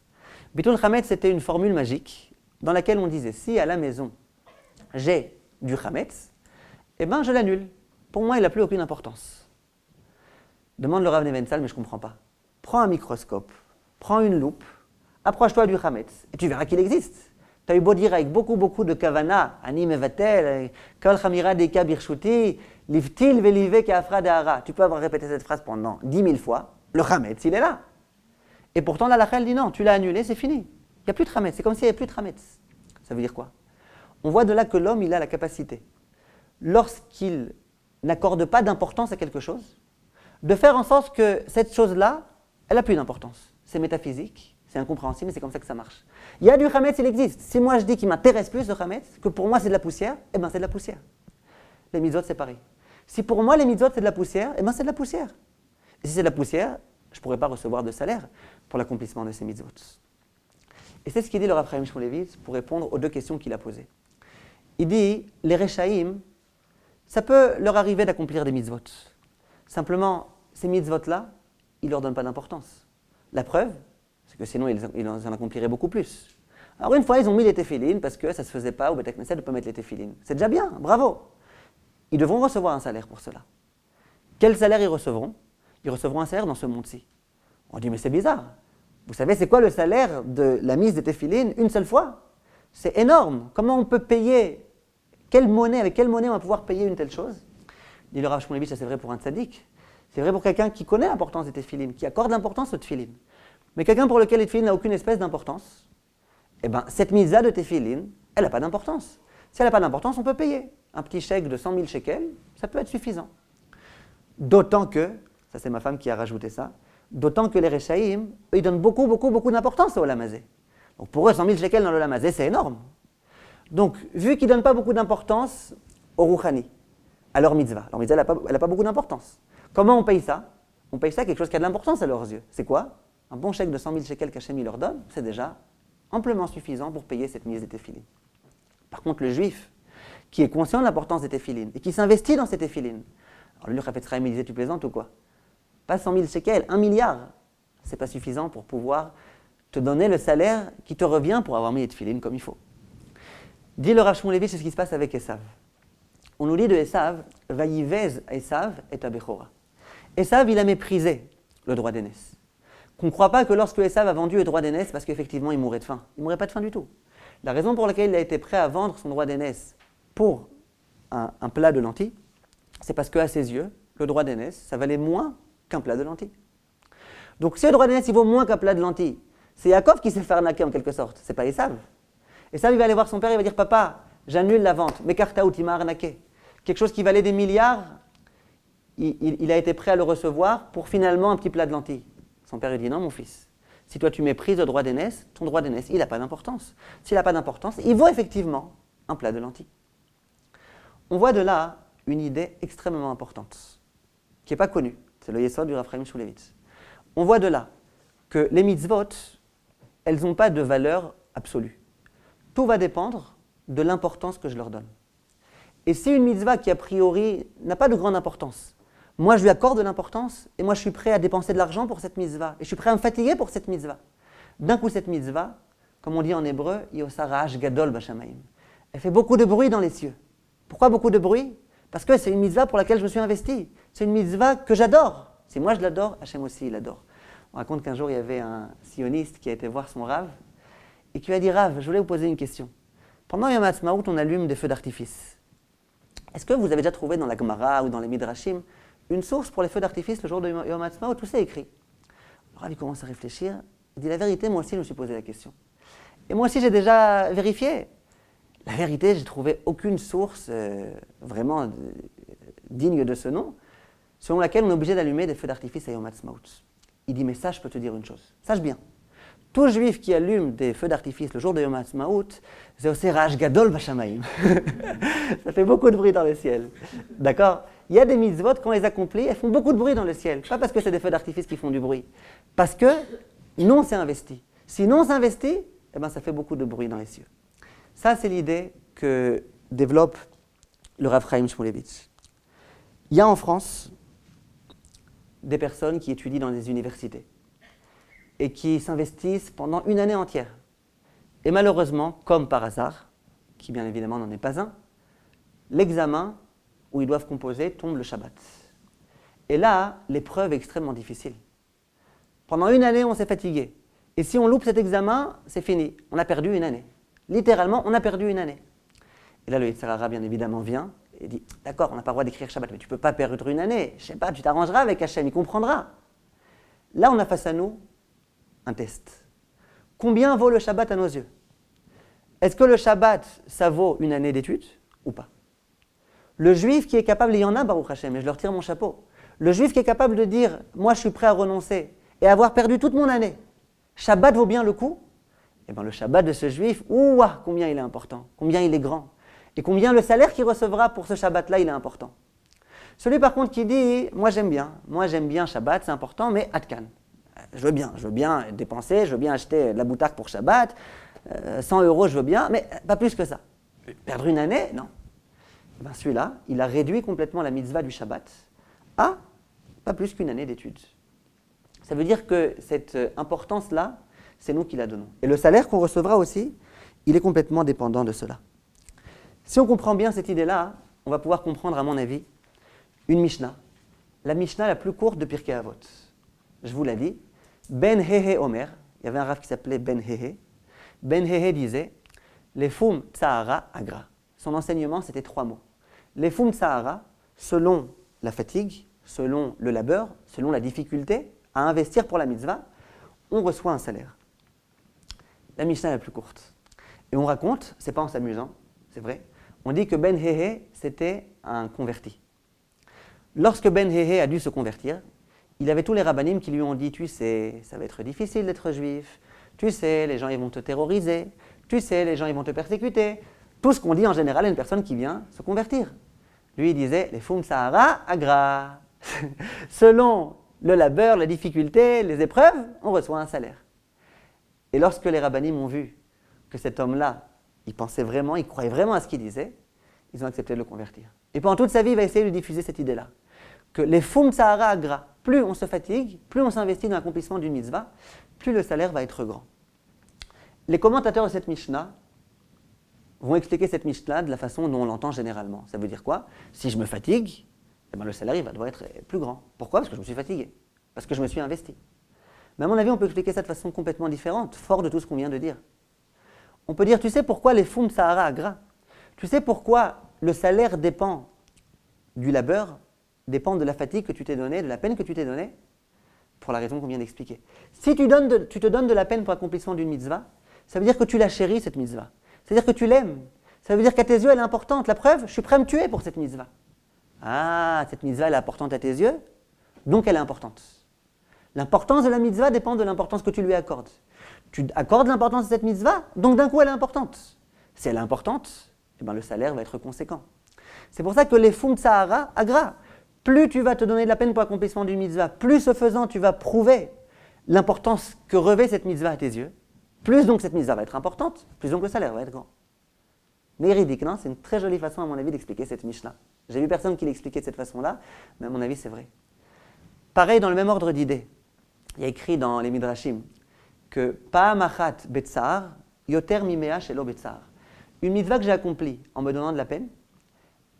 Bitul Chametz, c'était une formule magique dans laquelle on disait, si à la maison, j'ai du Chametz, eh bien, je l'annule. Pour moi, il n'a plus aucune importance. Demande le Rav Nebenzahl, mais je ne comprends pas. Prends un microscope, prends une loupe, approche-toi du Chametz, et tu verras qu'il existe. Tu as eu beau dire avec beaucoup de kavana, ani mevatel, kol chamira deka birshuti, livtil velive keafra dehara. Tu peux avoir répété cette phrase pendant 10 000 fois, le Chametz, il est là. Et pourtant, la halakha, elle dit non, tu l'as annulé, c'est fini. Il n'y a plus de Chametz, c'est comme s'il n'y avait plus de Chametz. Ça veut dire quoi? On voit de là que l'homme, il a la capacité, lorsqu'il n'accorde pas d'importance à quelque chose, de faire en sorte que cette chose-là, elle n'a plus d'importance. C'est métaphysique, c'est incompréhensible, mais c'est comme ça que ça marche. Il y a du Chametz, il existe. Si moi je dis qu'il m'intéresse plus le Chametz, que pour moi c'est de la poussière, eh bien c'est de la poussière. Les mitzvot, c'est pareil. Si pour moi les mitzvot c'est de la poussière, eh bien c'est de la poussière. Et si c'est de la poussière, je ne pourrais pas recevoir de salaire pour l'accomplissement de ces mitzvot. Et c'est ce qu'il dit le Rav Chaim Shmulevitz pour répondre aux deux questions qu'il a posées. Il dit, les Rechaïm, ça peut leur arriver d'accomplir des mitzvot. Simplement, ces mitzvot-là, ils ne leur donnent pas d'importance. La preuve, parce que sinon ils en accompliraient beaucoup plus. Alors une fois, ils ont mis les téphilines parce que ça ne se faisait pas au Beth Knesset de ne pas mettre les téphilines. C'est déjà bien, bravo. Ils devront recevoir un salaire pour cela. Quel salaire ils recevront? Ils recevront un salaire dans ce monde-ci. On dit, mais c'est bizarre. Vous savez, c'est quoi le salaire de la mise des téphilines une seule fois? C'est énorme. Comment on peut payer? Avec quelle monnaie on va pouvoir payer une telle chose? Dit le Rav Shmulevitch, ça c'est vrai pour un tzaddik. C'est vrai pour quelqu'un qui connaît l'importance des téphilines, qui accorde l'importance aux téphilines. Mais quelqu'un pour lequel les téphilines n'a aucune espèce d'importance, eh bien, cette mitzvah de téphilines, elle n'a pas d'importance. Si elle n'a pas d'importance, on peut payer. Un petit chèque de 100 000 shekels, ça peut être suffisant. D'autant que, ça c'est ma femme qui a rajouté ça, d'autant que les Rechaïm, eux, ils donnent beaucoup d'importance au Olam Hazé. Donc pour eux, 100 000 shekels dans le Olam Hazé, c'est énorme. Donc, vu qu'ils ne donnent pas beaucoup d'importance au Rouhani, à leur mitzvah elle n'a pas beaucoup d'importance. Comment on paye ça? On paye ça à quelque chose qui a de l'importance à leurs yeux. C'est quoi? Un bon chèque de 100 000 shekels qu'Hachem leur donne, c'est déjà amplement suffisant pour payer cette mise des téphilines. Par contre, le juif, qui est conscient de l'importance des téphilines et qui s'investit dans ces téphilines, alors lui, le Chafetz Chaim, il disait, tu plaisantes ou quoi? Pas 100 000 shekels, 1 milliard, c'est pas suffisant pour pouvoir te donner le salaire qui te revient pour avoir mis les téphilines comme il faut. Dit le Rav Shmulevitch, c'est ce qui se passe avec Esav. On nous dit de Esav, Vayivez Esav et Abechora. Esav, il a méprisé le droit d'aînesse. Qu'on ne croit pas que lorsque Esav a vendu le droit d'aînesse, parce qu'effectivement il mourrait de faim. Il ne mourrait pas de faim du tout. La raison pour laquelle il a été prêt à vendre son droit d'aînesse pour un plat de lentilles, c'est parce qu'à ses yeux, le droit d'aînesse, ça valait moins qu'un plat de lentilles. Donc si le droit d'aînesse, il vaut moins qu'un plat de lentilles, c'est Yaakov qui s'est fait arnaquer en quelque sorte, c'est pas Esav. Esav, il va aller voir son père, il va dire, papa, j'annule la vente, mais Kartaout, il m'a arnaqué. Quelque chose qui valait des milliards, il a été prêt à le recevoir pour finalement un petit plat de lentilles. Son père lui dit, non mon fils, si toi tu méprises le droit d'aînesse, ton droit d'aînesse, il n'a pas d'importance. S'il n'a pas d'importance, il vaut effectivement un plat de lentilles. On voit de là une idée extrêmement importante, qui n'est pas connue, c'est le Yesod du Rav Chaim Shmulevitch. On voit de là que les mitzvot, elles n'ont pas de valeur absolue. Tout va dépendre de l'importance que je leur donne. Et si une mitzvah qui a priori n'a pas de grande importance, moi je lui accorde de l'importance et moi je suis prêt à dépenser de l'argent pour cette mitzvah et je suis prêt à me fatiguer pour cette mitzvah. D'un coup cette mitzvah, comme on dit en hébreu, Yosarach Gadol Bashamayim, elle fait beaucoup de bruit dans les cieux. Pourquoi beaucoup de bruit? Parce que c'est une mitzvah pour laquelle je me suis investi. C'est une mitzvah que j'adore. Si moi je l'adore, Hachem aussi il l'adore. On raconte qu'un jour il y avait un sioniste qui a été voir son Rav et qui lui a dit, Rav, je voulais vous poser une question. Pendant Yom HaAtzmaout, on allume des feux d'artifice. Est-ce que vous avez déjà trouvé dans la Gemara ou dans les Midrashim une source pour les feux d'artifice le jour de Yom HaAtzmaout? Tout ça est écrit. Le Rav, il commence à réfléchir. Il dit, la vérité, moi aussi, je me suis posé la question. Et moi aussi, j'ai déjà vérifié. La vérité, j'ai trouvé aucune source vraiment digne de ce nom, selon laquelle on est obligé d'allumer des feux d'artifice à Yom HaAtzmaout. Il dit, mais ça, je peux te dire une chose. Sache bien. Tout juif qui allume des feux d'artifice le jour de Yom HaAtzmaout, c'est aussi Rach Gadol Bashamayim. Ça fait beaucoup de bruit dans le ciel. D'accord? Il y a des mitzvot, quand elles accomplissent, elles font beaucoup de bruit dans le ciel. Pas parce que c'est des feux d'artifice qui font du bruit. Parce que non, c'est investi. Si non, c'est investi, eh ben, ça fait beaucoup de bruit dans les cieux. Ça, c'est l'idée que développe le Rav Chaim Shmulevitch. Il y a en France des personnes qui étudient dans des universités et qui s'investissent pendant une année entière. Et malheureusement, comme par hasard, qui bien évidemment n'en est pas un, l'examen où ils doivent composer tombe le Shabbat. Et là, l'épreuve est extrêmement difficile. Pendant une année, on s'est fatigué. Et si on loupe cet examen, c'est fini. On a perdu une année. Littéralement, on a perdu une année. Et là, le Yetzer Hara, bien évidemment, vient et dit, d'accord, on n'a pas le droit d'écrire Shabbat, mais tu ne peux pas perdre une année. Je ne sais pas, tu t'arrangeras avec Hachem, il comprendra. Là, on a face à nous un test. Combien vaut le Shabbat à nos yeux? Est-ce que le Shabbat, ça vaut une année d'études ou pas? Le juif qui est capable, et il y en a, Baruch Hashem, et je leur tire mon chapeau, le juif qui est capable de dire, moi je suis prêt à renoncer et avoir perdu toute mon année, Shabbat vaut bien le coup? Eh bien le Shabbat de ce juif, ouah, combien il est important, combien il est grand, et combien le salaire qu'il recevra pour ce Shabbat-là, il est important. Celui par contre qui dit, moi j'aime bien Shabbat, c'est important, mais Atkan. Je veux bien dépenser, je veux bien acheter de la boutarde pour Shabbat, 100 € je veux bien, mais pas plus que ça. Perdre une année, non. Eh bien, celui-là, il a réduit complètement la mitzvah du Shabbat à pas plus qu'une année d'études. Ça veut dire que cette importance-là, c'est nous qui la donnons. Et le salaire qu'on recevra aussi, il est complètement dépendant de cela. Si on comprend bien cette idée-là, on va pouvoir comprendre, à mon avis, une Mishnah, la Mishnah la plus courte de Pirkei Avot. Je vous l'ai dit, Ben Hehe Omer, il y avait un rav qui s'appelait Ben Hehe. Ben Hehe disait, les Fum Tsahara Agra. Son enseignement, c'était 3 mots. Les Fum Tsahara, selon la fatigue, selon le labeur, selon la difficulté à investir pour la mitzvah, on reçoit un salaire. La Mishnah la plus courte. Et on raconte, c'est pas en s'amusant, c'est vrai, on dit que Ben Hehe, c'était un converti. Lorsque Ben Hehe a dû se convertir, il avait tous les rabbanim qui lui ont dit, tu sais, ça va être difficile d'être juif, tu sais, les gens ils vont te terroriser, tu sais, les gens ils vont te persécuter. Tout ce qu'on dit en général à une personne qui vient se convertir. Lui il disait, les Fum Tsahara Agra. Selon le labeur, la difficulté, les épreuves, on reçoit un salaire. Et lorsque les rabbanim ont vu que cet homme-là, il pensait vraiment, il croyait vraiment à ce qu'il disait, ils ont accepté de le convertir. Et pendant toute sa vie, il va essayer de diffuser cette idée-là. Que les Fum Tsahara Agra, plus on se fatigue, plus on s'investit dans l'accomplissement d'une mitzvah, plus le salaire va être grand. Les commentateurs de cette Mishnah vont expliquer cette Mishnah de la façon dont on l'entend généralement. Ça veut dire quoi? Si je me fatigue, eh ben le salaire il va devoir être plus grand. Pourquoi? Parce que je me suis fatigué, parce que je me suis investi. Mais à mon avis, on peut expliquer ça de façon complètement différente, fort de tout ce qu'on vient de dire. On peut dire, tu sais pourquoi les Fum Tsahara Agra? Tu sais pourquoi le salaire dépend du labeur, dépend de la fatigue que tu t'es donnée, de la peine que tu t'es donnée? Pour la raison qu'on vient d'expliquer. Si tu te donnes de la peine pour l'accomplissement d'une mitzvah, ça veut dire que tu la chéris, cette mitzvah. C'est-à-dire que tu l'aimes. Ça veut dire qu'à tes yeux, elle est importante. La preuve, je suis prêt à me tuer pour cette mitzvah. Ah, cette mitzvah, elle est importante à tes yeux, donc elle est importante. L'importance de la mitzvah dépend de l'importance que tu lui accordes. Tu accordes l'importance de cette mitzvah, donc d'un coup, elle est importante. Si elle est importante, eh ben, le salaire va être conséquent. C'est pour ça que les Fum Tsahara Agra, plus tu vas te donner de la peine pour l'accomplissement d'une mitzvah, plus ce faisant, tu vas prouver l'importance que revêt cette mitzvah à tes yeux, plus donc cette mitzvah va être importante, plus donc le salaire va être grand. Méridique, non? C'est une très jolie façon, à mon avis, d'expliquer cette Mishnah. J'ai vu personne qui l'expliquait de cette façon-là, mais à mon avis, c'est vrai. Pareil, dans le même ordre d'idées, il y a écrit dans les Midrashim que Pa'am achat betzar, yoter mimea shelo betzar. Une mitzvah que j'ai accomplie en me donnant de la peine,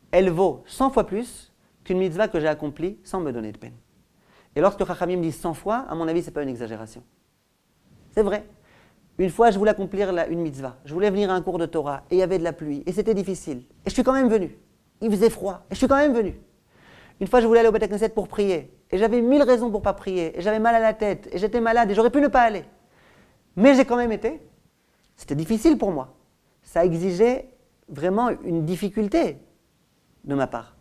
elle vaut 100 fois plus qu'une mitzvah que j'ai accomplie sans me donner de peine. Et lorsque Chachamim dit 100 fois, à mon avis, ce n'est pas une exagération. C'est vrai. Une fois, je voulais accomplir une mitzvah. Je voulais venir à un cours de Torah, et il y avait de la pluie, et c'était difficile. Et je suis quand même venu. Il faisait froid, et je suis quand même venu. Une fois, je voulais aller au Beth Knesset pour prier, et j'avais 1000 raisons pour ne pas prier, et j'avais mal à la tête, et j'étais malade, et j'aurais pu ne pas aller. Mais j'ai quand même été. C'était difficile pour moi. Ça exigeait vraiment une difficulté de ma part.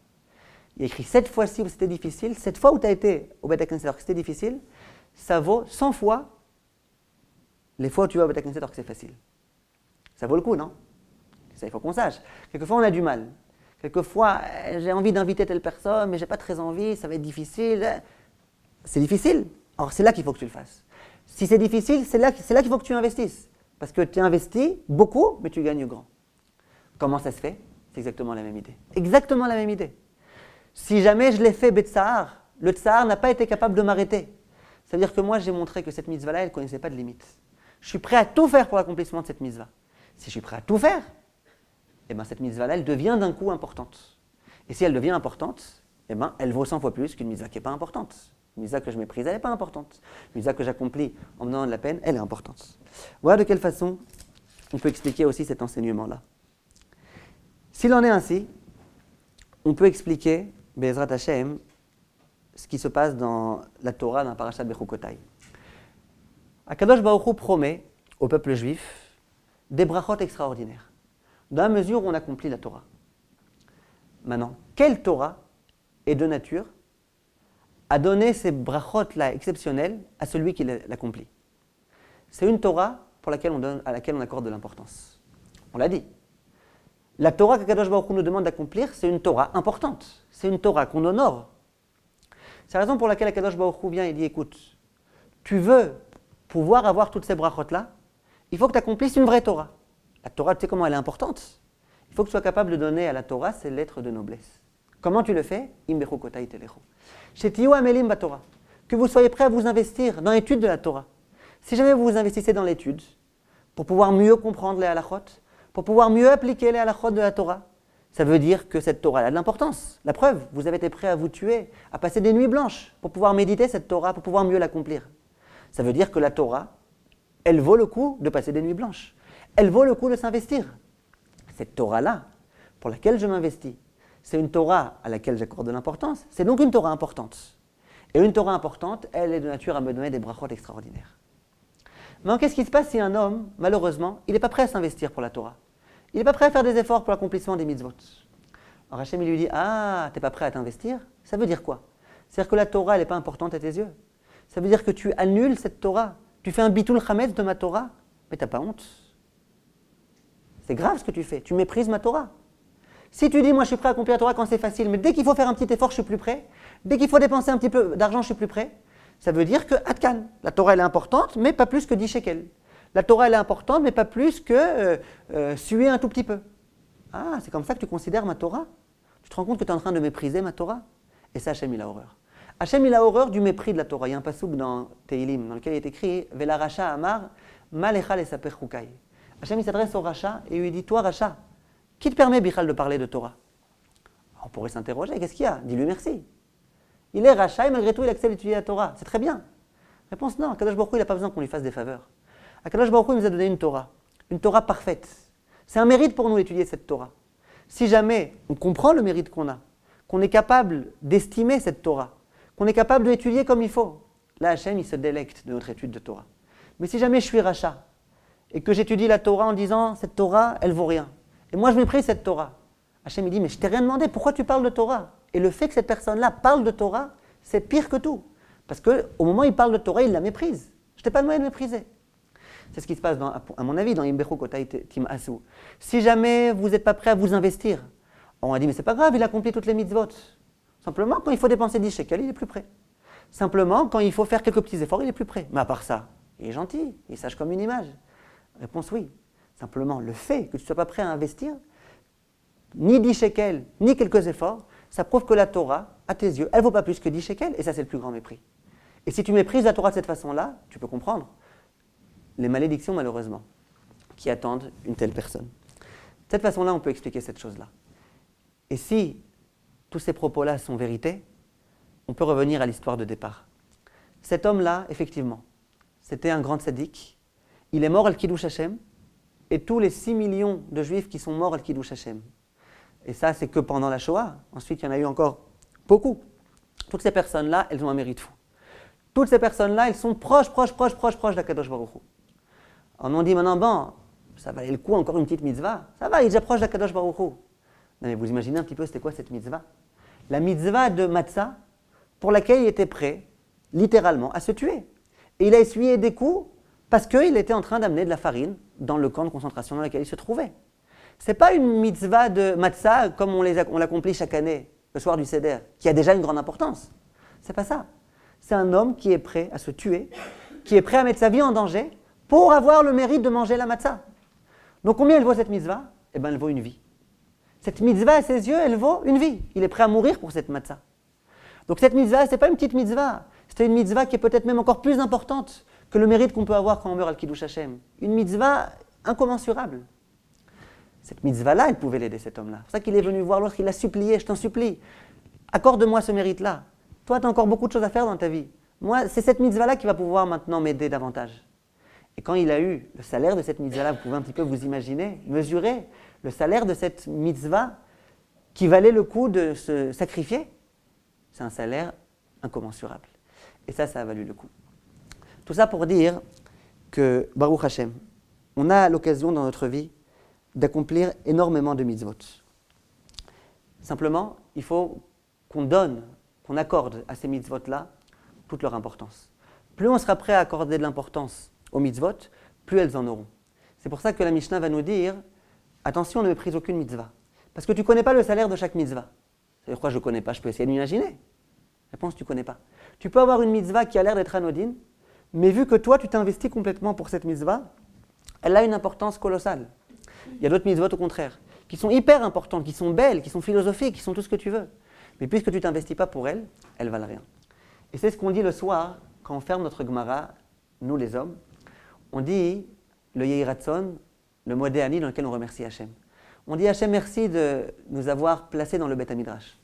Il y a écrit 7 fois-ci où c'était difficile, 7 fois où tu as été au Beth Knesset alors que c'était difficile, ça vaut 100 fois les fois où tu vas au Beth Knesset alors que c'est facile. Ça vaut le coup, non? Ça, il faut qu'on sache. Quelquefois, on a du mal. Quelquefois, j'ai envie d'inviter telle personne, mais je n'ai pas très envie, ça va être difficile. C'est difficile. Alors, c'est là qu'il faut que tu le fasses. Si c'est difficile, c'est là qu'il faut que tu investisses. Parce que tu investis beaucoup, mais tu gagnes grand. Comment ça se fait? C'est exactement la même idée. Exactement la même idée. Si jamais je l'ai fait Betsahar, le Tsahar n'a pas été capable de m'arrêter. C'est-à-dire que moi, j'ai montré que cette mitzvah-là, elle ne connaissait pas de limite. Je suis prêt à tout faire pour l'accomplissement de cette mitzvah. Si je suis prêt à tout faire, eh ben, cette mitzvah-là, elle devient d'un coup importante. Et si elle devient importante, eh ben, elle vaut 100 fois plus qu'une mitzvah qui n'est pas importante. Une mitzvah que je méprise, elle n'est pas importante. Une mitzvah que j'accomplis en me donnant de la peine, elle est importante. Voilà de quelle façon on peut expliquer aussi cet enseignement-là. S'il en est ainsi, on peut expliquer, Be'ezrat Hashem, ce qui se passe dans la Torah, dans la parashat Bechukotai. Akadosh Baruch Hu promet au peuple juif des brachot extraordinaires, dans la mesure où on accomplit la Torah. Maintenant, quelle Torah est de nature à donner ces brachot-là exceptionnels à celui qui l'accomplit? C'est une Torah à laquelle on accorde de l'importance. On l'a dit. La Torah qu'Akadosh Baruch Hu nous demande d'accomplir, c'est une Torah importante. C'est une Torah qu'on honore. C'est la raison pour laquelle Akadosh Baruch Hu vient et dit, écoute, tu veux pouvoir avoir toutes ces brachot-là, il faut que tu accomplisses une vraie Torah. La Torah, tu sais comment elle est importante. Il faut que tu sois capable de donner à la Torah ses lettres de noblesse. Comment tu le fais? Que vous soyez prêts à vous investir dans l'étude de la Torah. Si jamais vous vous investissez dans l'étude, pour pouvoir mieux comprendre les halachot, pour pouvoir mieux appliquer les halachot de la Torah, ça veut dire que cette Torah a de l'importance. La preuve, vous avez été prêt à vous tuer, à passer des nuits blanches pour pouvoir méditer cette Torah, pour pouvoir mieux l'accomplir. Ça veut dire que la Torah, elle vaut le coup de passer des nuits blanches. Elle vaut le coup de s'investir. Cette Torah-là, pour laquelle je m'investis, c'est une Torah à laquelle j'accorde de l'importance. C'est donc une Torah importante. Et une Torah importante, elle est de nature à me donner des brachot extraordinaires. Mais qu'est-ce qui se passe si un homme, malheureusement, il n'est pas prêt à s'investir pour la Torah? Il n'est pas prêt à faire des efforts pour l'accomplissement des mitzvot. Alors Hachem, il lui dit, ah, t'es pas prêt à t'investir? Ça veut dire quoi? C'est-à-dire que la Torah, elle n'est pas importante à tes yeux. Ça veut dire que tu annules cette Torah. Tu fais un bitul chametz de ma Torah. Mais t'as pas honte. C'est grave ce que tu fais. Tu méprises ma Torah. Si tu dis, moi je suis prêt à accomplir la Torah quand c'est facile, mais dès qu'il faut faire un petit effort, je suis plus prêt. Dès qu'il faut dépenser un petit peu d'argent, je suis plus prêt. Ça veut dire que, atkan, la Torah elle est importante, mais pas plus que 10 shekels. La Torah elle est importante, mais pas plus que suer un tout petit peu. Ah, c'est comme ça que tu considères ma Torah? Tu te rends compte que tu es en train de mépriser ma Torah? Et ça, Hachem, il a horreur. Hachem, il a horreur du mépris de la Torah. Il y a un passouk dans Tehilim, dans lequel il est écrit « Vela Racha Amar, Malecha lesaper chukai » Hachem, il s'adresse au Racha et il lui dit « Toi, Racha, qui te permet, Bichal, de parler de Torah ?» On pourrait s'interroger, qu'est-ce qu'il y a? Dis-lui merci. Il est Racha et malgré tout, il accepte d'étudier la Torah. C'est très bien. Réponse non, Akadosh Baruch Hu, il n'a pas besoin qu'on lui fasse des faveurs. Akadosh Baruch Hu, il nous a donné une Torah parfaite. C'est un mérite pour nous d'étudier cette Torah. Si jamais on comprend le mérite qu'on a, qu'on est capable d'estimer cette Torah, qu'on est capable de l'étudier comme il faut, là Hachem, il se délecte de notre étude de Torah. Mais si jamais je suis Racha et que j'étudie la Torah en disant cette Torah, elle vaut rien, et moi je méprise cette Torah, Hachem il dit mais je t'ai rien demandé, pourquoi tu parles de Torah? Et le fait que cette personne-là parle de Torah, c'est pire que tout. Parce qu'au moment où il parle de Torah, il la méprise. Je t'ai pas demandé de mépriser. C'est ce qui se passe, à mon avis, dans Imbechu Kotai Tim Asu. Si jamais vous n'êtes pas prêt à vous investir, on a dit mais c'est pas grave, il accomplit toutes les mitzvot. Simplement, quand il faut dépenser 10 shekels, il est plus prêt. Simplement, quand il faut faire quelques petits efforts, il est plus prêt. Mais à part ça, il est gentil, il est sage comme une image. Réponse oui. Simplement, le fait que tu ne sois pas prêt à investir, ni 10 shekels, ni quelques efforts, ça prouve que la Torah, à tes yeux, elle ne vaut pas plus que 10 shekels, et ça c'est le plus grand mépris. Et si tu méprises la Torah de cette façon-là, tu peux comprendre les malédictions, malheureusement, qui attendent une telle personne. De cette façon-là, on peut expliquer cette chose-là. Et si tous ces propos-là sont vérité, on peut revenir à l'histoire de départ. Cet homme-là, effectivement, c'était un grand tzaddik. Il est mort al-Kiddush Hashem, et tous les 6 millions de juifs qui sont morts al-Kiddush Hashem. Et ça, c'est que pendant la Shoah. Ensuite, il y en a eu encore beaucoup. Toutes ces personnes-là, elles ont un mérite fou. Toutes ces personnes-là, elles sont proches d'Akadosh Baruch Hu. On dit maintenant, bon, ça valait le coup, encore une petite mitzvah. Ça va, il est déjà proche d'Akadosh Baruch Hu. Non, mais vous imaginez un petit peu, c'était quoi cette mitzvah? La mitzvah de Matzah, pour laquelle il était prêt, littéralement, à se tuer. Et il a essuyé des coups parce qu'il était en train d'amener de la farine dans le camp de concentration dans lequel il se trouvait. Ce n'est pas une mitzvah de Matzah comme on l'accomplit chaque année, le soir du Seder, qui a déjà une grande importance. C'est pas ça. C'est un homme qui est prêt à se tuer, qui est prêt à mettre sa vie en danger pour avoir le mérite de manger la Matzah. Donc combien elle vaut cette mitzvah? Eh bien, elle vaut une vie. Cette mitzvah, à ses yeux, elle vaut une vie. Il est prêt à mourir pour cette matzah. Donc cette mitzvah, ce n'est pas une petite mitzvah. C'est une mitzvah qui est peut-être même encore plus importante que le mérite qu'on peut avoir quand on meurt al Kiddush Hashem. Une mitzvah incommensurable. Cette mitzvah-là, elle pouvait l'aider, cet homme-là. C'est pour ça qu'il est venu voir l'autre, il a supplié, je t'en supplie, accorde-moi ce mérite-là. Toi, tu as encore beaucoup de choses à faire dans ta vie. Moi, c'est cette mitzvah-là qui va pouvoir maintenant m'aider davantage. Et quand il a eu le salaire de cette mitzvah-là, vous pouvez un petit peu vous imaginer, mesurer le salaire de cette mitzvah qui valait le coup de se sacrifier. C'est un salaire incommensurable. Et ça a valu le coup. Tout ça pour dire que, Baruch Hashem, on a l'occasion dans notre vie d'accomplir énormément de mitzvot. Simplement, il faut qu'on donne, qu'on accorde à ces mitzvot-là toute leur importance. Plus on sera prêt à accorder de l'importance aux mitzvot, plus elles en auront. C'est pour ça que la Mishnah va nous dire attention, ne méprise aucune mitzvah. Parce que tu ne connais pas le salaire de chaque mitzvah. C'est pourquoi je ne connais pas, je peux essayer de m'imaginer. Réponse, tu ne connais pas. Tu peux avoir une mitzvah qui a l'air d'être anodine, mais vu que toi, tu t'investis complètement pour cette mitzvah, elle a une importance colossale. Il y a d'autres mitzvot au contraire, qui sont hyper importantes, qui sont belles, qui sont philosophiques, qui sont tout ce que tu veux. Mais puisque tu ne t'investis pas pour elles, elles valent rien. Et c'est ce qu'on dit le soir, quand on ferme notre Gemara, nous les hommes, on dit le Yehi Ratzon, le Modeh Ani dans lequel on remercie Hachem. On dit Hachem merci de nous avoir placés dans le Beth Midrash.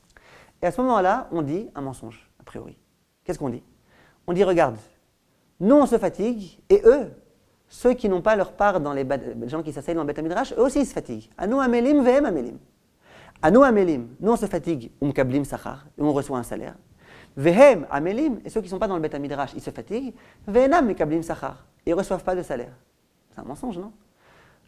Et à ce moment-là, on dit un mensonge, a priori. Qu'est-ce qu'on dit? On dit regarde, nous on se fatigue et eux, ceux qui n'ont pas leur part dans les gens qui s'asseyent dans le Beth Midrash, eux aussi ils se fatiguent. Anu amelim vehem amelim. Anu amelim, nous on se fatigue, kablim sachar, et on reçoit un salaire. Vehem amelim, et ceux qui ne sont pas dans le Beth Midrash, ils se fatiguent. Vehenam kablim sachar, et ils ne reçoivent pas de salaire. C'est un mensonge, non?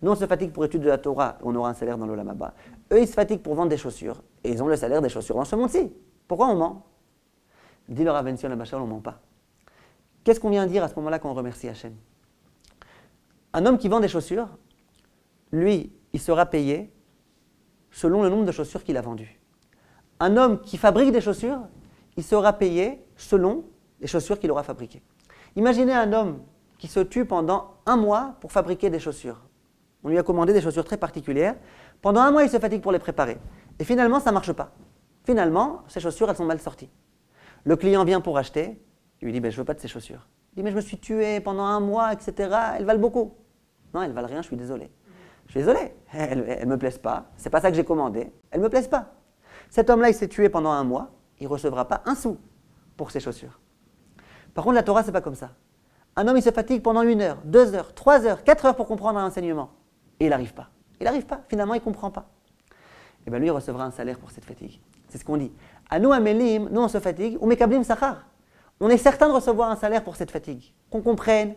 Nous on se fatigue pour étude de la Torah, on aura un salaire dans l'Olam Haba. Eux ils se fatiguent pour vendre des chaussures, et ils ont le salaire des chaussures dans ce monde-ci. Pourquoi on ment? Dit le Rav Ben-Sion Abachal, on ne ment pas. Qu'est-ce qu'on vient dire à ce moment-là quand on remercie Hachem? Un homme qui vend des chaussures, lui, il sera payé selon le nombre de chaussures qu'il a vendues. Un homme qui fabrique des chaussures, il sera payé selon les chaussures qu'il aura fabriquées. Imaginez un homme qui se tue pendant un mois pour fabriquer des chaussures. On lui a commandé des chaussures très particulières. Pendant un mois, il se fatigue pour les préparer. Et finalement, ça ne marche pas. Finalement, ces chaussures, elles sont mal sorties. Le client vient pour acheter. Il lui dit je ne veux pas de ces chaussures. Il dit mais je me suis tué pendant un mois, etc. Elles valent beaucoup. Non, elles valent rien, je suis désolé. Je suis désolé, elles ne me plaisent pas. C'est pas ça que j'ai commandé. Elles ne me plaisent pas. Cet homme-là, il s'est tué pendant un mois. Il ne recevra pas un sou pour ses chaussures. Par contre, la Torah, ce n'est pas comme ça. Un homme, il se fatigue pendant 1 heure, 2 heures, 3 heures, 4 heures pour comprendre un enseignement. Et il n'arrive pas. Il n'arrive pas. Finalement, il ne comprend pas. Et bien lui, il recevra un salaire pour cette fatigue. C'est ce qu'on dit. À nous, amelim, nous, on se fatigue. Ou mekablim sachar. On est certain de recevoir un salaire pour cette fatigue. Qu'on comprenne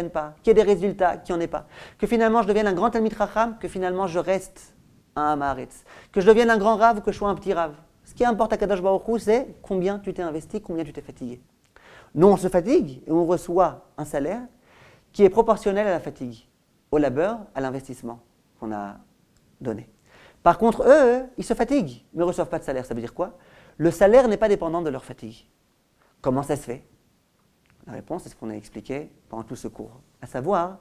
pas. Qu'il y ait des résultats, qu'il n'y en ait pas. Que finalement, je devienne un grand Talmid Chacham, que finalement, je reste un Hamaharetz. Que je devienne un grand Rav ou que je sois un petit Rav. Ce qui importe à Kadosh Baruch Hu, c'est combien tu t'es investi, combien tu t'es fatigué. Nous, on se fatigue et on reçoit un salaire qui est proportionnel à la fatigue, au labeur, à l'investissement qu'on a donné. Par contre, eux, ils se fatiguent, mais ne reçoivent pas de salaire. Ça veut dire quoi? Le salaire n'est pas dépendant de leur fatigue. Comment ça se fait? La réponse, c'est ce qu'on a expliqué pendant tout ce cours. À savoir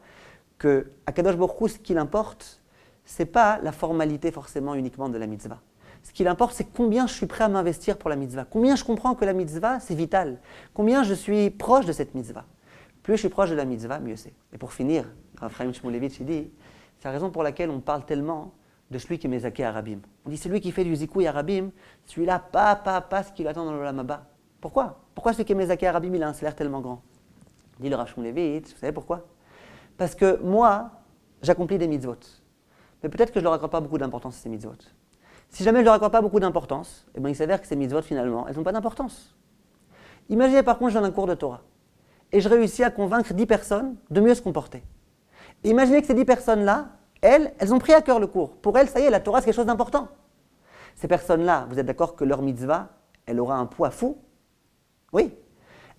que à Kadosh Baruch Hu, ce qu'il importe, ce n'est pas la formalité forcément uniquement de la mitzvah. Ce qu'il importe, c'est combien je suis prêt à m'investir pour la mitzvah. Combien je comprends que la mitzvah, c'est vital. Combien je suis proche de cette mitzvah. Plus je suis proche de la mitzvah, mieux c'est. Et pour finir, Rav Chaim Shmulevitch, il dit, c'est la raison pour laquelle on parle tellement de celui qui est Mezaké Arabim. On dit, celui qui fait du Zikoui Arabim, celui-là, pas ce qu'il attend dans l'Olam Haba. Pourquoi? Pourquoi celui qui est Mezaké Arabim, il a un salaire tellement grand? Dit le Rav Shmulevitch, vous savez pourquoi? Parce que moi, j'accomplis des mitzvot. Mais peut-être que je ne leur accorde pas beaucoup d'importance à ces mitzvot. Si jamais je ne leur accorde pas beaucoup d'importance, eh bien, il s'avère que ces mitzvot, finalement, elles n'ont pas d'importance. Imaginez par contre, je donne un cours de Torah et je réussis à convaincre 10 personnes de mieux se comporter. Et imaginez que ces 10 personnes-là, elles ont pris à cœur le cours. Pour elles, ça y est, la Torah, c'est quelque chose d'important. Ces personnes-là, vous êtes d'accord que leur mitzvah, elle aura un poids fou? Oui.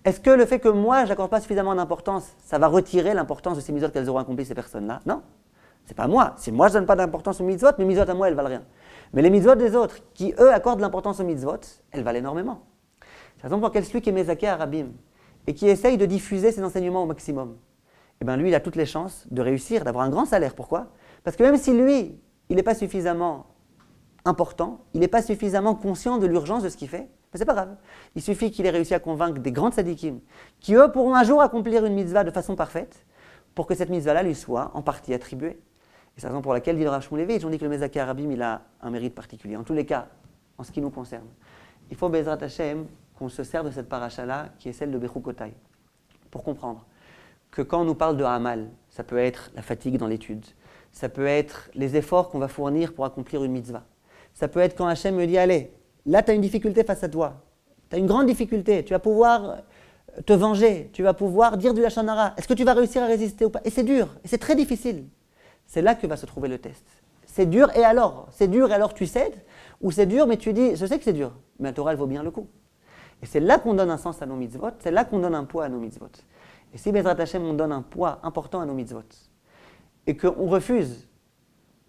Est-ce que le fait que moi, je n'accorde pas suffisamment d'importance, ça va retirer l'importance de ces mitzvot qu'elles auront accomplies, ces personnes-là? Non. C'est pas moi. Si moi, je ne donne pas d'importance aux mitzvot, mes mitzvot à moi, elles valent rien. Mais les mitzvot des autres, qui eux accordent l'importance aux mitzvot, elles valent énormément. C'est par exemple pour celui qui est Mezaké Arabim et qui essaye de diffuser ses enseignements au maximum. Eh bien lui, il a toutes les chances de réussir, d'avoir un grand salaire. Pourquoi? Parce que même si lui, il n'est pas suffisamment important, il n'est pas suffisamment conscient de l'urgence de ce qu'il fait, mais c'est pas grave. Il suffit qu'il ait réussi à convaincre des grands tzadikim qui, eux, pourront un jour accomplir une mitzvah de façon parfaite pour que cette mitzvah-là lui soit en partie attribuée. Et c'est la raison pour laquelle, dit le Rav Shmulevitch, on dit que le Mezaké Arabim, il a un mérite particulier. En tous les cas, en ce qui nous concerne, il faut, Bezrat Hashem, qu'on se sert de cette paracha-là, qui est celle de Bechukotai, pour comprendre que quand on nous parle de Hamal, ça peut être la fatigue dans l'étude, ça peut être les efforts qu'on va fournir pour accomplir une mitzvah, ça peut être quand Hashem me dit, allez, là tu as une difficulté face à toi, tu as une grande difficulté, tu vas pouvoir te venger, tu vas pouvoir dire du Lachon Hara, est-ce que tu vas réussir à résister ou pas? Et c'est dur, et c'est très difficile. C'est là que va se trouver le test. C'est dur et alors? C'est dur et alors tu cèdes? Ou c'est dur mais tu dis, je sais que c'est dur, mais la Torah elle vaut bien le coup. Et c'est là qu'on donne un sens à nos mitzvot, c'est là qu'on donne un poids à nos mitzvot. Et si Bezrat Hashem on donne un poids important à nos mitzvot, et qu'on refuse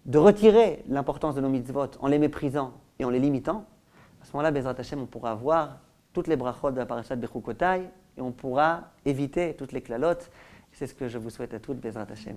de retirer l'importance de nos mitzvot en les méprisant et en les limitant, à ce moment-là, Bezrat Hashem, on pourra avoir toutes les brachot de la parashat Bechukotai, et on pourra éviter toutes les klalotes. C'est ce que je vous souhaite à toutes, Bezrat Hashem.